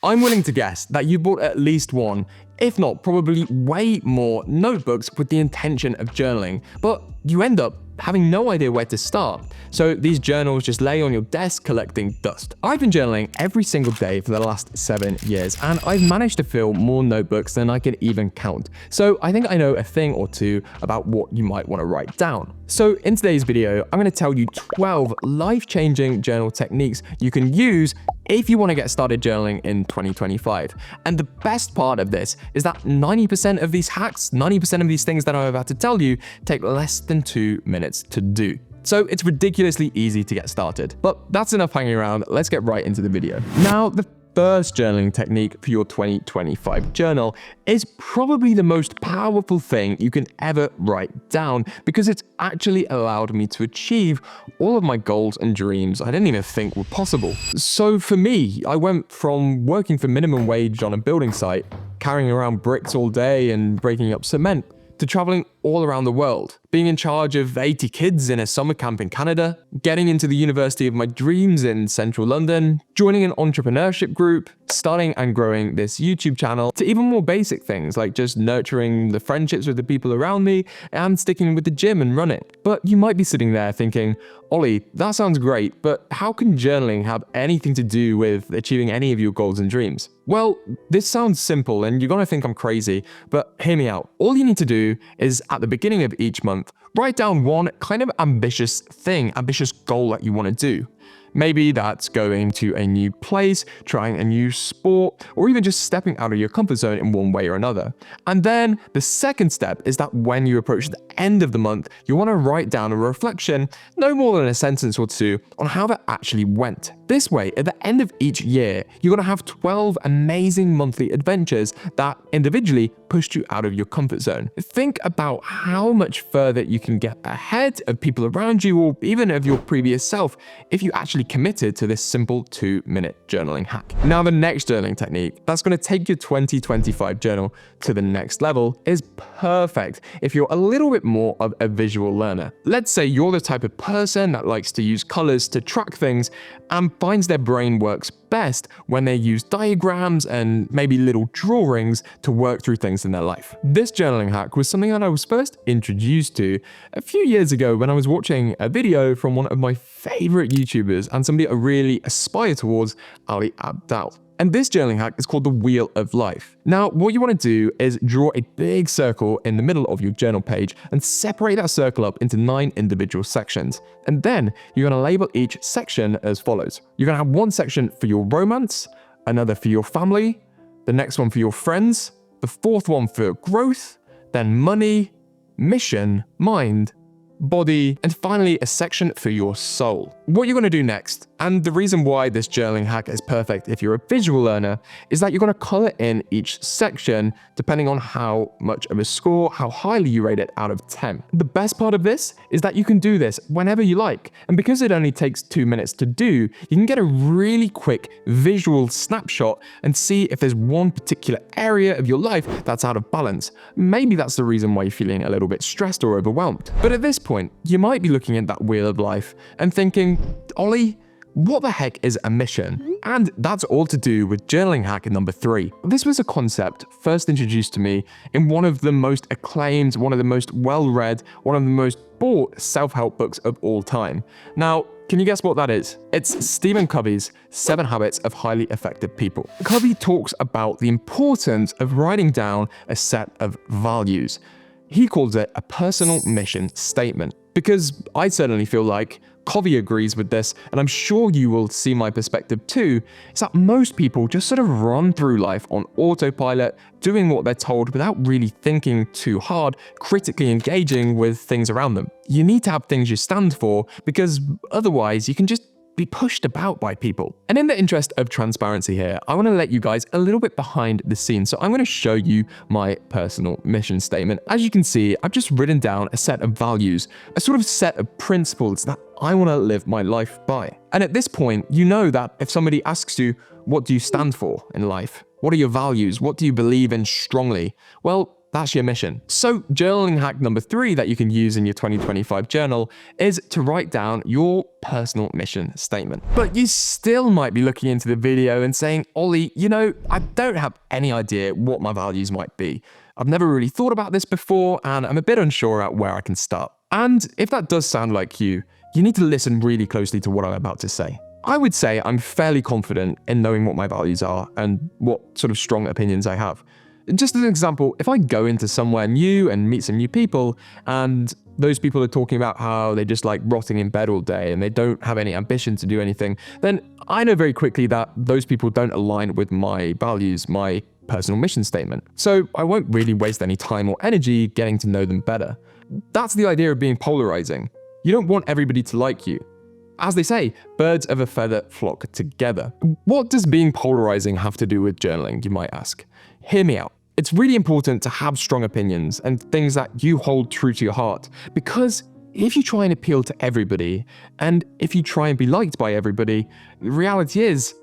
I'm willing to guess that you bought at least one, if not probably way more, notebooks with the intention of journaling, but you end up having no idea where to start. So these journals just lay on your desk collecting dust. I've been journaling every single day for the last 7 years, and I've managed to fill more notebooks than I can even count. So I think I know a thing or two about what you might want to write down. So in today's video, I'm going to tell you 12 life-changing journal techniques you can use if you want to get started journaling in 2025. And the best part of this is that 90% of these hacks, 90% of these things that I'm about to tell you, take less than 2 minutes to do. So it's ridiculously easy to get started. But that's enough hanging around, let's get right into the video. Now, the first journaling technique for your 2025 journal is probably the most powerful thing you can ever write down, because it's actually allowed me to achieve all of my goals and dreams I didn't even think were possible. So for me, I went from working for minimum wage on a building site, carrying around bricks all day and breaking up cement, to traveling all around the world, being in charge of 80 kids in a summer camp in Canada, getting into the university of my dreams in central London, joining an entrepreneurship group, starting and growing this YouTube channel, to even more basic things like just nurturing the friendships with the people around me and sticking with the gym and running. But you might be sitting there thinking, Ollie, that sounds great, but how can journaling have anything to do with achieving any of your goals and dreams? Well, this sounds simple and you're gonna think I'm crazy, but hear me out. All you need to do is at the beginning of each month, write down one kind of ambitious goal that you want to do. Maybe that's going to a new place, trying a new sport, or even just stepping out of your comfort zone in one way or another. And then the second step is that when you approach the end of the month, you want to write down a reflection, no more than a sentence or two, on how that actually went. This way, at the end of each year, you're going to have 12 amazing monthly adventures that individually pushed you out of your comfort zone. Think about how much further you can get ahead of people around you, or even of your previous self, if you actually committed to this simple 2-minute journaling hack. Now, the next journaling technique that's going to take your 2025 journal to the next level is perfect if you're a little bit more of a visual learner. Let's say you're the type of person that likes to use colors to track things and finds their brain works best when they use diagrams and maybe little drawings to work through things in their life. This journaling hack was something that I was first introduced to a few years ago when I was watching a video from one of my favorite YouTubers and somebody I really aspire towards, Ali Abdaal. And this journaling hack is called the Wheel of Life. Now, what you want to do is draw a big circle in the middle of your journal page and separate that circle up into 9 individual sections. And then you're going to label each section as follows. You're going to have one section for your romance, another for your family, the next one for your friends, the fourth one for growth, then money, mission, mind, body, and finally a section for your soul. What you're going to do next, and the reason why this journaling hack is perfect if you're a visual learner, is that you're going to color in each section depending on how much of a score, how highly you rate it out of 10. The best part of this is that you can do this whenever you like, and because it only takes 2 minutes to do, you can get a really quick visual snapshot and see if there's one particular area of your life that's out of balance. Maybe that's the reason why you're feeling a little bit stressed or overwhelmed. But at this point, you might be looking at that wheel of life and thinking, Ollie, what the heck is a mission? And that's all to do with journaling hack number 3. This was a concept first introduced to me in one of the most acclaimed, one of the most well-read, one of the most bought self-help books of all time. Now, can you guess what that is? It's Stephen Covey's 7 Habits of Highly Effective People. Covey talks about the importance of writing down a set of values. He calls it a personal mission statement, because I certainly feel like Covey agrees with this, and I'm sure you will see my perspective too, is that most people just sort of run through life on autopilot, doing what they're told without really thinking too hard, critically engaging with things around them. You need to have things you stand for, because otherwise you can just be pushed about by people. And in the interest of transparency here, I want to let you guys a little bit behind the scenes. So I'm going to show you my personal mission statement. As you can see, I've just written down a set of values, a sort of set of principles that I want to live my life by. And at this point, you know that if somebody asks you, what do you stand for in life? What are your values? What do you believe in strongly? Well, That's your mission. So journaling hack number 3 that you can use in your 2025 journal is to write down your personal mission statement. But you still might be looking into the video and saying, Ollie, I don't have any idea what my values might be. I've never really thought about this before, and I'm a bit unsure about where I can start. And if that does sound like you need to listen really closely to what I'm about to say. I would say I'm fairly confident in knowing what my values are and what sort of strong opinions I have. Just as an example, if I go into somewhere new and meet some new people, and those people are talking about how they just like rotting in bed all day and they don't have any ambition to do anything, then I know very quickly that those people don't align with my values, my personal mission statement. So I won't really waste any time or energy getting to know them better. That's the idea of being polarizing. You don't want everybody to like you. As they say, birds of a feather flock together. What does being polarizing have to do with journaling, you might ask? Hear me out. It's really important to have strong opinions and things that you hold true to your heart, because if you try and appeal to everybody, and if you try and be liked by everybody, the reality is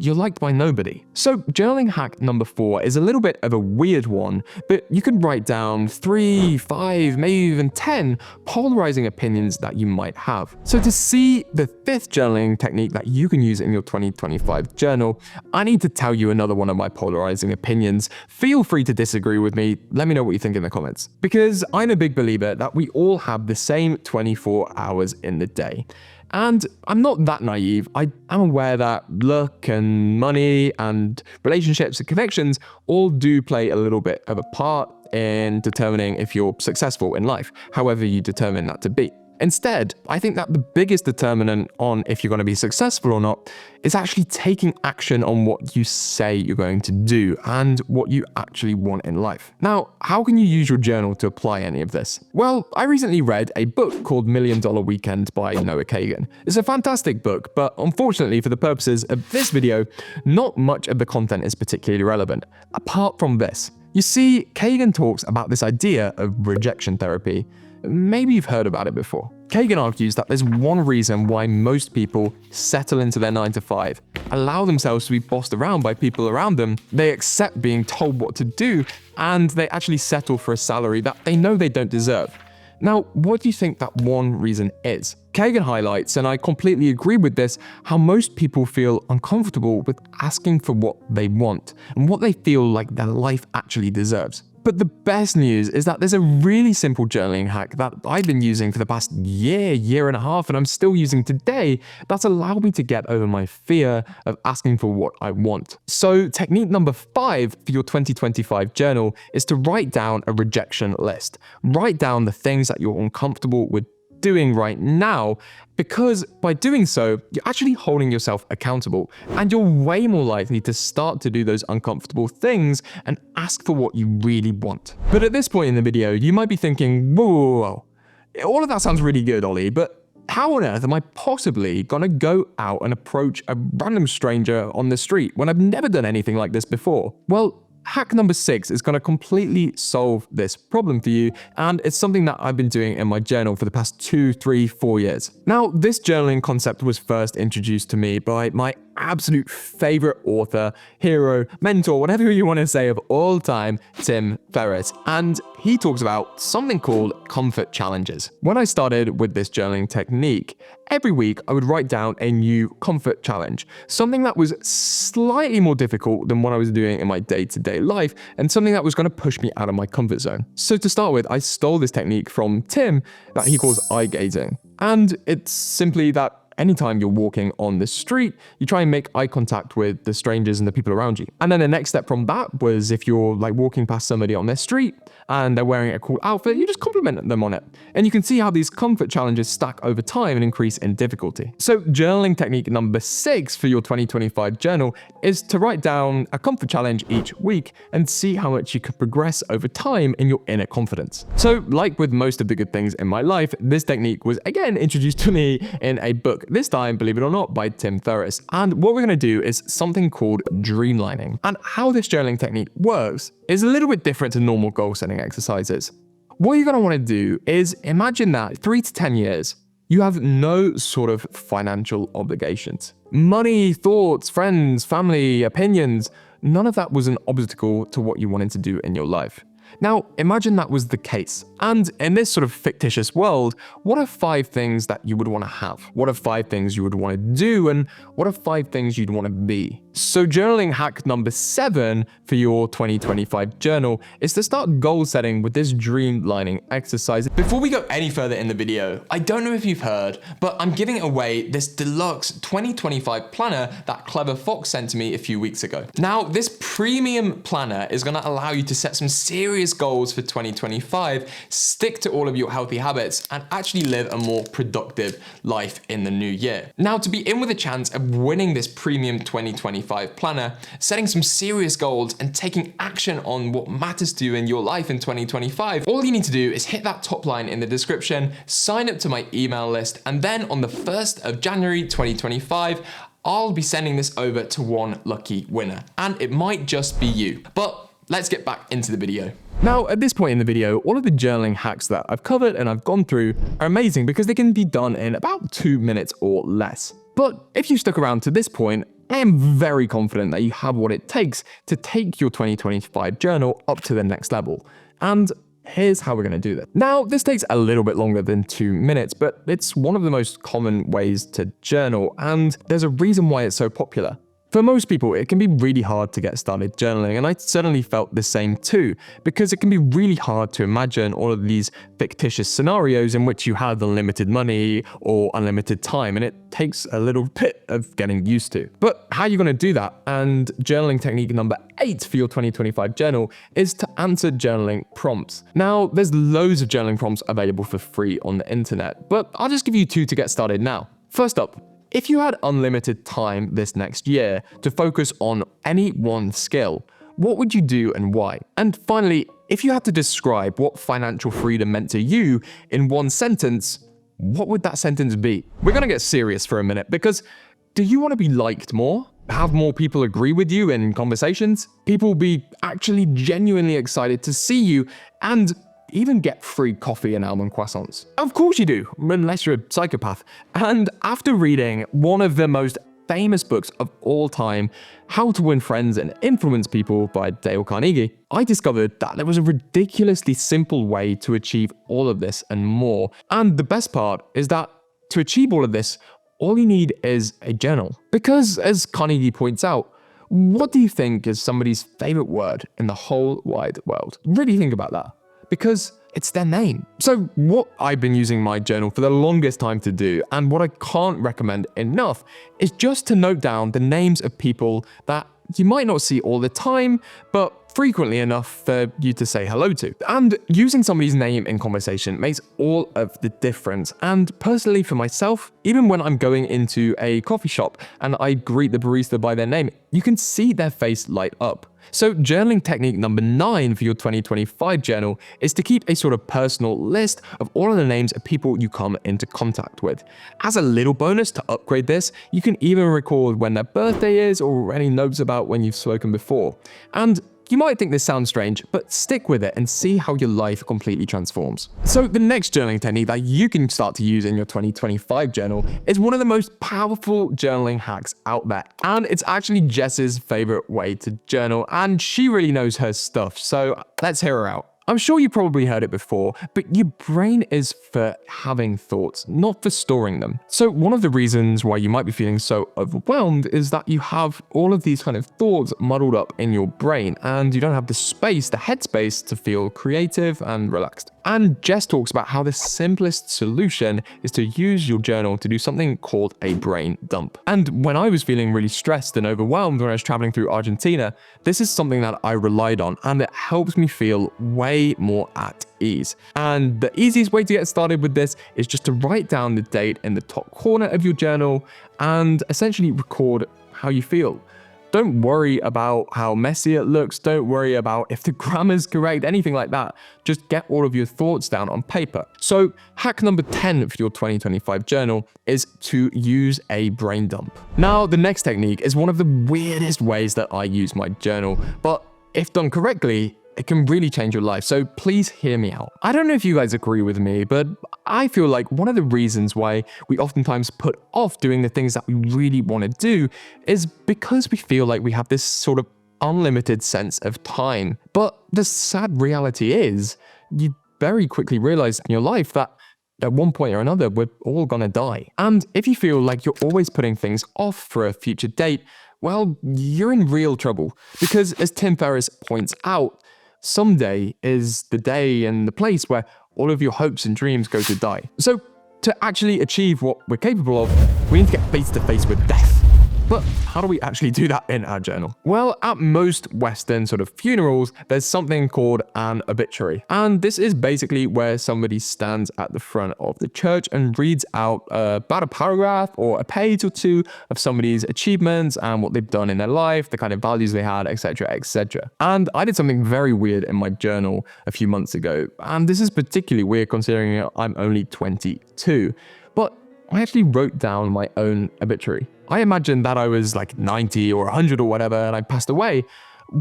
you're liked by nobody. So journaling hack number 4 is a little bit of a weird one, but you can write down 3, 5, maybe even 10 polarizing opinions that you might have. So to see the 5th journaling technique that you can use in your 2025 journal, I need to tell you another one of my polarizing opinions. Feel free to disagree with me. Let me know what you think in the comments. Because I'm a big believer that we all have the same 24 hours in the day. And I'm not that naive. I am aware that luck and money and relationships and connections all do play a little bit of a part in determining if you're successful in life, however you determine that to be. Instead, I think that the biggest determinant on if you're going to be successful or not is actually taking action on what you say you're going to do and what you actually want in life. Now, how can you use your journal to apply any of this? Well, I recently read a book called $1 Million Weekend by Noah Kagan. It's a fantastic book, but unfortunately for the purposes of this video, not much of the content is particularly relevant, apart from this. You see, Kagan talks about this idea of rejection therapy. Maybe you've heard about it before. Kagan argues that there's one reason why most people settle into their 9 to 5, allow themselves to be bossed around by people around them, they accept being told what to do, and they actually settle for a salary that they know they don't deserve. Now, what do you think that one reason is? Kagan highlights, and I completely agree with this, how most people feel uncomfortable with asking for what they want and what they feel like their life actually deserves. But the best news is that there's a really simple journaling hack that I've been using for the past year and a half, and I'm still using today, that's allowed me to get over my fear of asking for what I want. So technique number 5 for your 2025 journal is to write down a rejection list. Write down the things that you're uncomfortable with doing right now, because by doing so, you're actually holding yourself accountable, and you're way more likely to start to do those uncomfortable things and ask for what you really want. But at this point in the video, you might be thinking, whoa, all of that sounds really good, Ollie, but how on earth am I possibly gonna go out and approach a random stranger on the street when I've never done anything like this before? Well, hack number 6 is going to completely solve this problem for you, and it's something that I've been doing in my journal for the past 2, 3, 4 years. Now, this journaling concept was first introduced to me by my absolute favorite author, hero, mentor, whatever you want to say of all time, Tim Ferriss. And he talks about something called comfort challenges. When I started with this journaling technique, every week I would write down a new comfort challenge, something that was slightly more difficult than what I was doing in my day-to-day life, and something that was going to push me out of my comfort zone. So to start with, I stole this technique from Tim that he calls eye gazing. And it's simply that anytime you're walking on the street, you try and make eye contact with the strangers and the people around you. And then the next step from that was if you're like walking past somebody on their street and they're wearing a cool outfit, you just compliment them on it. And you can see how these comfort challenges stack over time and increase in difficulty. So journaling technique number 6 for your 2025 journal is to write down a comfort challenge each week and see how much you can progress over time in your inner confidence. So like with most of the good things in my life, this technique was again introduced to me in a book, this time, believe it or not, by Tim Ferriss. And what we're going to do is something called Dreamlining. And how this journaling technique works is a little bit different to normal goal setting exercises. What you're going to want to do is imagine that 3 to 10 years, you have no sort of financial obligations. Money, thoughts, friends, family, opinions, none of that was an obstacle to what you wanted to do in your life. Now, imagine that was the case. And in this sort of fictitious world, what are 5 things that you would want to have? What are 5 things you would want to do? And what are 5 things you'd want to be? So journaling hack number 7 for your 2025 journal is to start goal setting with this dreamlining exercise. Before we go any further in the video, I don't know if you've heard, but I'm giving away this deluxe 2025 planner that Clever Fox sent to me a few weeks ago. Now, this premium planner is going to allow you to set some serious goals for 2025, stick to all of your healthy habits, and actually live a more productive life in the new year. Now, to be in with a chance of winning this premium 2025 planner, setting some serious goals, and taking action on what matters to you in your life in 2025, all you need to do is hit that top line in the description, sign up to my email list, and then on the 1st of January 2025, I'll be sending this over to one lucky winner, and it might just be you. But let's get back into the video. Now, at this point in the video, all of the journaling hacks that I've covered and I've gone through are amazing because they can be done in about 2 minutes or less. But if you stuck around to this point, I am very confident that you have what it takes to take your 2025 journal up to the next level. And here's how we're going to do that. Now, this takes a little bit longer than 2 minutes, but it's one of the most common ways to journal, and there's a reason why it's so popular. For most people, it can be really hard to get started journaling, and I certainly felt the same too, because it can be really hard to imagine all of these fictitious scenarios in which you have unlimited money or unlimited time, and it takes a little bit of getting used to. But how are you going to do that? And journaling technique number 8 for your 2025 journal is to answer journaling prompts. Now, there's loads of journaling prompts available for free on the internet, but I'll just give you 2 to get started now. First up, if you had unlimited time this next year to focus on any one skill, what would you do and why? And finally, if you had to describe what financial freedom meant to you in one sentence, what would that sentence be? We're gonna get serious for a minute because do you want to be liked more? Have more people agree with you in conversations? People be actually genuinely excited to see you and even get free coffee and almond croissants? Of course you do, unless you're a psychopath. And after reading one of the most famous books of all time, How to Win Friends and Influence People by Dale Carnegie, I discovered that there was a ridiculously simple way to achieve all of this and more. And the best part is that to achieve all of this, all you need is a journal. Because as Carnegie points out, what do you think is somebody's favorite word in the whole wide world? Really think about that. Because it's their name. So what I've been using my journal for the longest time to do, and what I can't recommend enough, is just to note down the names of people that you might not see all the time, but frequently enough for you to say hello to. And using somebody's name in conversation makes all of the difference. And personally for myself, even when I'm going into a coffee shop and I greet the barista by their name, you can see their face light up. So journaling technique number 9 for your 2025 journal is to keep a sort of personal list of all of the names of people you come into contact with. As a little bonus to upgrade this, you can even record when their birthday is or any notes about when you've spoken before. And you might think this sounds strange, but stick with it and see how your life completely transforms. So the next journaling technique that you can start to use in your 2025 journal is one of the most powerful journaling hacks out there. And it's actually Jess's favorite way to journal, and she really knows her stuff. So let's hear her out. I'm sure you probably heard it before, but your brain is for having thoughts, not for storing them. So one of the reasons why you might be feeling so overwhelmed is that you have all of these kind of thoughts muddled up in your brain and you don't have the space, the headspace to feel creative and relaxed. And Jess talks about how the simplest solution is to use your journal to do something called a brain dump. And when I was feeling really stressed and overwhelmed when I was traveling through Argentina, this is something that I relied on, and it helps me feel way more at ease. And the easiest way to get started with this is just to write down the date in the top corner of your journal and essentially record how you feel. Don't worry about how messy it looks. Don't worry about if the grammar's correct, anything like that. Just get all of your thoughts down on paper. So hack number 10 for your 2025 journal is to use a brain dump. Now, the next technique is one of the weirdest ways that I use my journal, but if done correctly, it can really change your life, so please hear me out. I don't know if you guys agree with me, but I feel like one of the reasons why we oftentimes put off doing the things that we really want to do is because we feel like we have this sort of unlimited sense of time. But the sad reality is, you very quickly realize in your life that at one point or another, we're all gonna die. And if you feel like you're always putting things off for a future date, well, you're in real trouble. Because as Tim Ferriss points out, someday is the day and the place where all of your hopes and dreams go to die. So to actually achieve what we're capable of, we need to get face to face with death. But how do we actually do that in our journal? Well, at most Western sort of funerals, there's something called an obituary. And this is basically where somebody stands at the front of the church and reads out about a paragraph or a page or two of somebody's achievements and what they've done in their life, the kind of values they had, etc., etc. And I did something very weird in my journal a few months ago. And this is particularly weird considering I'm only 22. But I actually wrote down my own obituary. I imagined that I was like 90 or 100 or whatever and I passed away.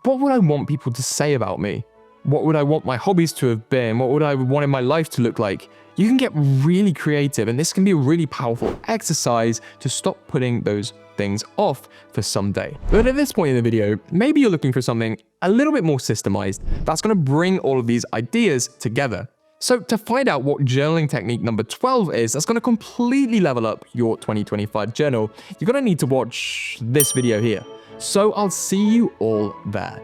What would I want people to say about me? What would I want my hobbies to have been? What would I want in my life to look like? You can get really creative, and this can be a really powerful exercise to stop putting those things off for someday. But at this point in the video, maybe you're looking for something a little bit more systemized that's going to bring all of these ideas together. So to find out what journaling technique number 12 is, that's going to completely level up your 2025 journal, you're going to need to watch this video here. So I'll see you all there.